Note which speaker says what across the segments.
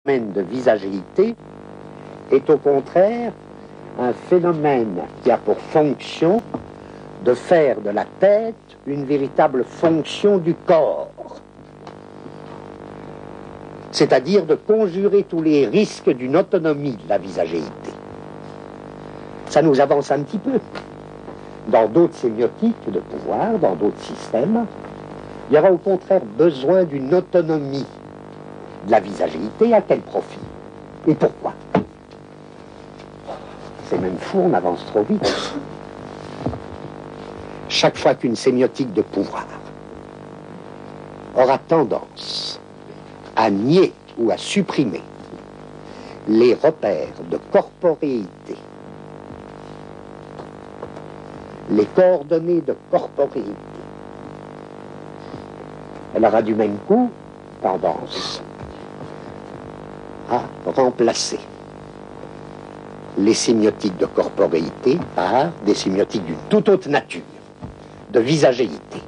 Speaker 1: phénomène de visagéité est au contraire un phénomène qui a pour fonction de faire de la tête une véritable fonction du corps. C'est-à-dire de conjurer tous les risques d'une autonomie de la visagéité. Ça nous avance un petit peu. Dans d'autres sémiotiques de pouvoir, dans d'autres systèmes, il y aura au contraire besoin d'une autonomie de la visagéité. À quel profit? Et pourquoi? C'est même fou, on avance trop vite. Chaque fois qu'une sémiotique de pouvoir aura tendance à nier ou à supprimer les repères de corporéité, les coordonnées de corporéité, elle aura du même coup tendance à remplacer les sémiotiques de corporéité par des sémiotiques d'une toute autre nature, de visagéité.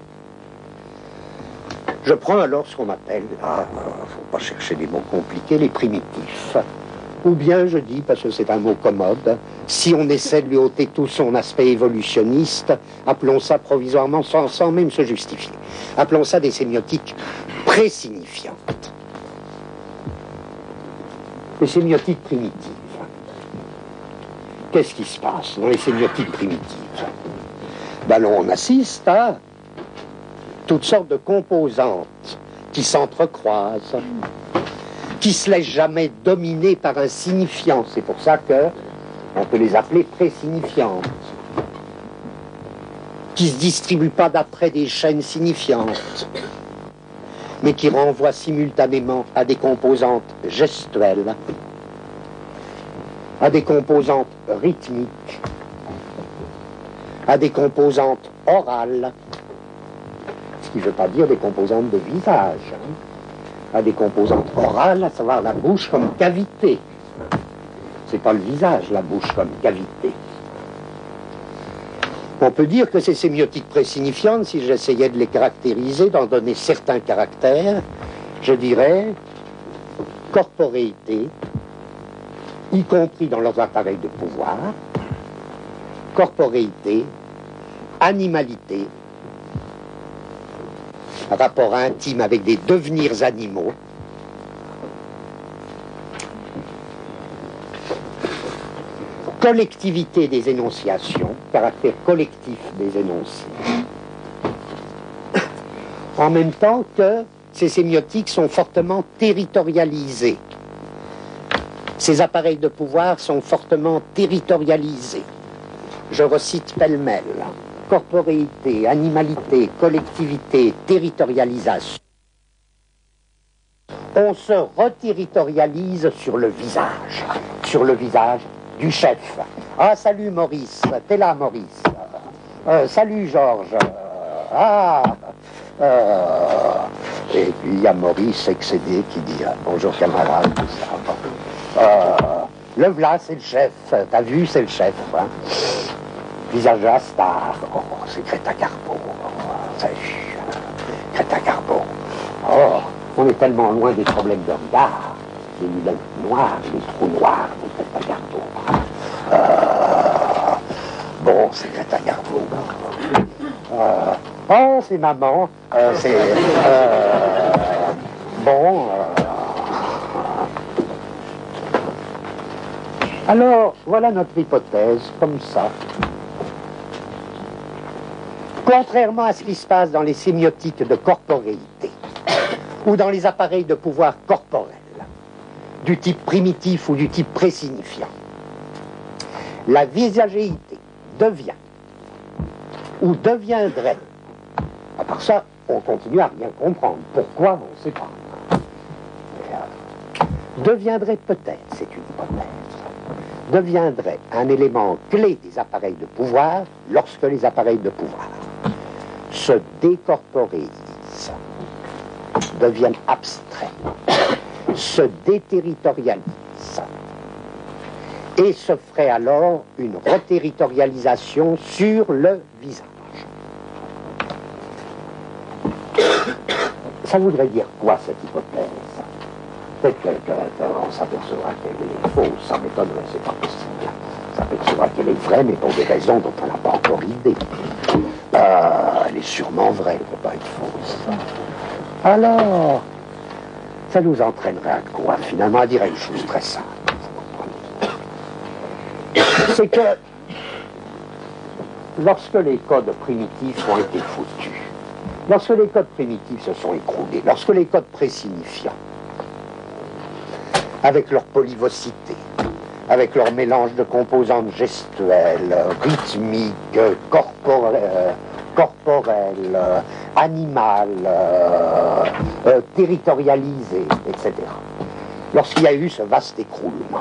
Speaker 1: Je prends alors ce qu'on appelle, faut pas chercher des mots compliqués, les primitifs. Ou bien je dis, parce que c'est un mot commode, si on essaie de lui ôter tout son aspect évolutionniste, appelons ça provisoirement, sans même se justifier, appelons ça des sémiotiques présignifiantes. Les sémiotiques primitives. Qu'est-ce qui se passe dans les sémiotiques primitives? Ben là, on assiste à toutes sortes de composantes qui s'entrecroisent, qui se laissent jamais dominer par un signifiant. C'est pour ça que on peut les appeler présignifiantes, qui se distribuent pas d'après des chaînes signifiantes, mais qui renvoient simultanément à des composantes gestuelles, à des composantes rythmiques, à des composantes orales, ce qui ne veut pas dire des composantes de visage, à des composantes orales, à savoir la bouche comme cavité. C'est pas le visage, la bouche comme cavité. On peut dire que ces sémiotiques présignifiantes, si j'essayais de les caractériser, d'en donner certains caractères, je dirais corporéité, y compris dans leurs appareils de pouvoir, corporéité, animalité, rapport intime avec des devenirs animaux, collectivité des énonciations, caractère collectif des énoncés, en même temps que ces sémiotiques sont fortement territorialisés. Ces appareils de pouvoir sont fortement territorialisés. Je recite pêle-mêle: corporéité, animalité, collectivité, territorialisation. On se reterritorialise sur le visage du chef. Ah, salut Maurice, t'es là Maurice. Salut Georges. Et puis il y a Maurice excédé qui dit bonjour camarade, tout ça. Le v'là, c'est le chef. T'as vu, c'est le chef. Hein. Visage de la star. Oh, c'est Greta Garbo. Salut, Greta Garbo. Oh, on est tellement loin des problèmes de regard, des lunettes noires, des trous noirs de Greta Garbo. Bon, c'est Greta Garbo. Oh, c'est maman. Bon. Alors, voilà notre hypothèse, comme ça. Contrairement à ce qui se passe dans les sémiotiques de corporéité, ou dans les appareils de pouvoir corporel, du type primitif ou du type présignifiant, la visagéité devient, ou deviendrait, à part ça, on continue à rien comprendre. Pourquoi, on ne sait pas. Deviendrait peut-être, c'est une hypothèse, deviendrait un élément clé des appareils de pouvoir lorsque les appareils de pouvoir se décorporéisent, deviennent abstraits, se déterritorialisent, et se ferait alors une reterritorialisation sur le visage. Ça voudrait dire quoi, cette hypothèse? peut-être qu'on s'apercevra qu'elle est fausse, ça m'étonnerait, c'est pas possible. On s'apercevra qu'elle est vraie, mais pour des raisons dont on n'a pas encore idée. Elle est sûrement vraie, elle ne peut pas être fausse. Alors, ça nous entraînerait à quoi? Finalement, à dire une chose très simple. C'est que lorsque les codes primitifs ont été foutus, lorsque les codes primitifs se sont écroulés, lorsque les codes présignifiants, avec leur polyvocité, avec leur mélange de composantes gestuelles, rythmiques, corporelles, animales, territorialisées, etc. Lorsqu'il y a eu ce vaste écroulement,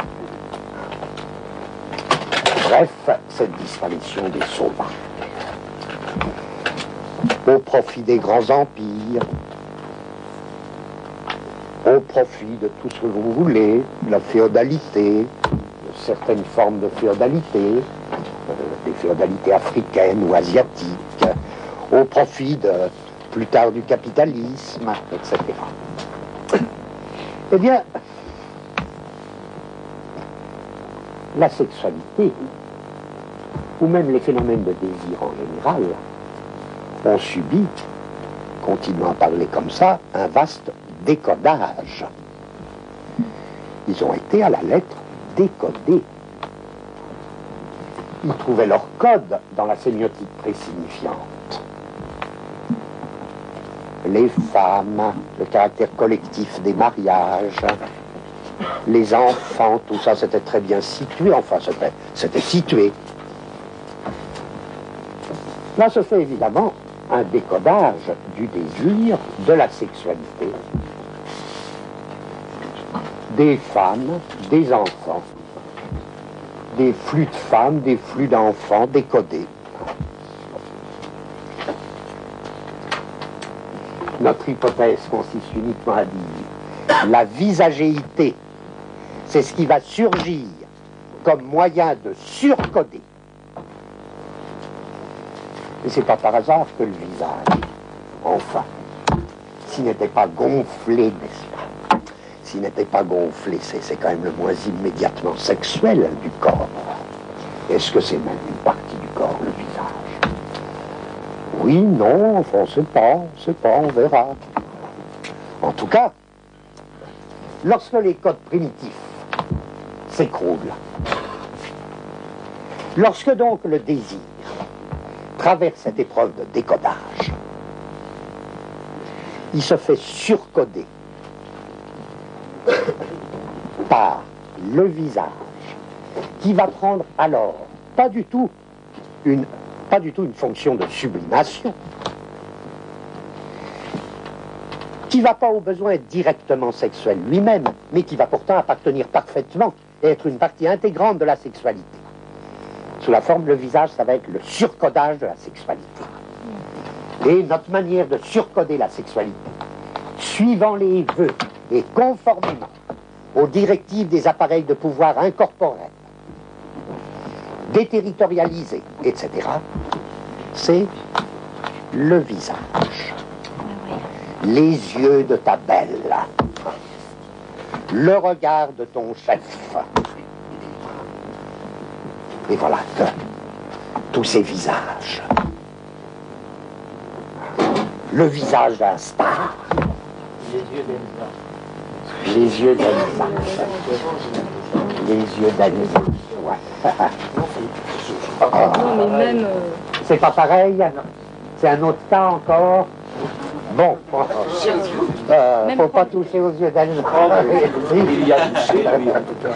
Speaker 1: bref, cette disparition des sauvages, au profit des grands empires, au profit de tout ce que vous voulez, de la féodalité, de certaines formes de féodalité, des féodalités africaines ou asiatiques, au profit de, plus tard, du capitalisme, etc. Eh bien, la sexualité, ou même les phénomènes de désir en général, ont subi, continuons à parler comme ça, un vaste décodage. Ils ont été à la lettre décodés. Ils trouvaient leur code dans la sémiotique présignifiante. Les femmes, le caractère collectif des mariages, les enfants, tout ça c'était très bien situé, enfin c'était situé. Là se fait évidemment un décodage du désir, de la sexualité, des femmes, des enfants, des flux de femmes, des flux d'enfants décodés. Notre hypothèse consiste uniquement à dire la visagéité, c'est ce qui va surgir comme moyen de surcoder. Et c'est pas par hasard que le visage, enfin, s'il n'était pas gonflé, n'est-ce pas? S'il n'était pas gonflé, c'est quand même le moins immédiatement sexuel du corps. Est-ce que c'est même une partie du corps, le visage? Oui, non, enfin, on sait pas, on verra. En tout cas, lorsque les codes primitifs s'écroulent, lorsque donc le désir traverse cette épreuve de décodage, il se fait surcoder par le visage, qui va prendre alors pas du tout une fonction de sublimation, qui ne va pas au besoin être directement sexuel lui-même, mais qui va pourtant appartenir parfaitement et être une partie intégrante de la sexualité. Sous la forme, le visage, ça va être le surcodage de la sexualité. Et notre manière de surcoder la sexualité, suivant les vœux et conformément aux directives des appareils de pouvoir incorporels, déterritorialisés, etc., c'est le visage. Les yeux de ta belle, le regard de ton chef. Et voilà que tous ces visages, le visage d'un star, les yeux d'Elsa, les yeux d'Elsa, ouais.
Speaker 2: Non, mais même...
Speaker 1: C'est pas pareil? C'est un autre cas encore? Bon, faut pas toucher aux yeux d'Elsa.
Speaker 3: Il y a touché, oui, en tout cas.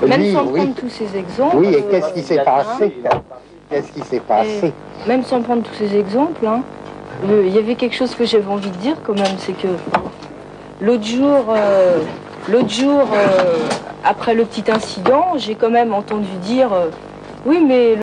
Speaker 2: Même
Speaker 1: Oui,
Speaker 2: sans
Speaker 1: oui.
Speaker 2: prendre tous ces exemples...
Speaker 1: Oui, et qu'est-ce qui s'est passé? Qu'est-ce qui s'est passé?
Speaker 2: Même sans prendre tous ces exemples, hein, il y avait quelque chose que j'avais envie de dire quand même, c'est que l'autre jour, après le petit incident, j'ai quand même entendu dire oui, mais